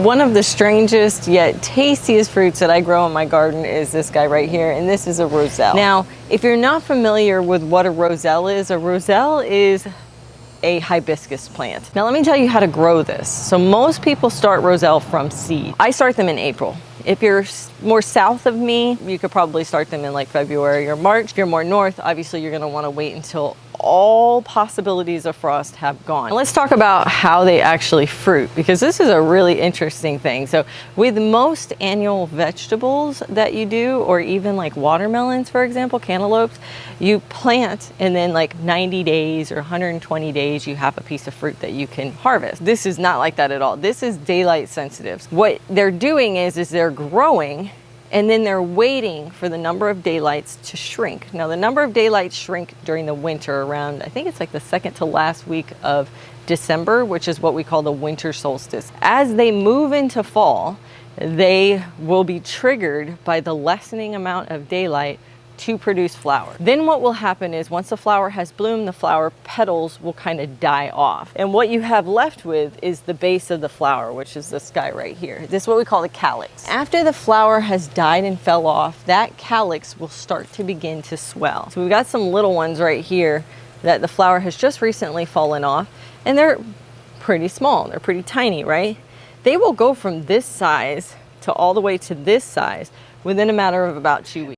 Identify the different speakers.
Speaker 1: One of the strangest yet tastiest fruits that I grow in my garden is this guy right here, and this is a Roselle. Now, if you're not familiar with what a Roselle is a hibiscus plant. Now let me tell you how to grow this. So most people start Roselle from seed. I start them in April. If you're more south of me, you could probably start them in like February or March. If you're more north, obviously you're gonna wanna wait until all possibilities of frost have gone. Let's talk about how they actually fruit, because this is a really interesting thing. So with most annual vegetables that you do, or even like watermelons, for example, cantaloupes, you plant and then like 90 days or 120 days, you have a piece of fruit that you can harvest. This is not like that at all. This is daylight sensitive. What they're doing is they're growing and then they're waiting for the number of daylights to shrink. Now the number of daylights shrink during the winter around, I think it's like the second to last week of December, which is what we call the winter solstice. As they move into fall, they will be triggered by the lessening amount of daylight to produce flower. Then what will happen is once the flower has bloomed, the flower petals will kind of die off. And what you have left with is the base of the flower, which is this guy right here. This is what we call the calyx. After the flower has died and fell off, that calyx will start to begin to swell. So we've got some little ones right here that the flower has just recently fallen off, and they're pretty small. They're pretty tiny, right? They will go from this size to all the way to this size within a matter of about 2 weeks.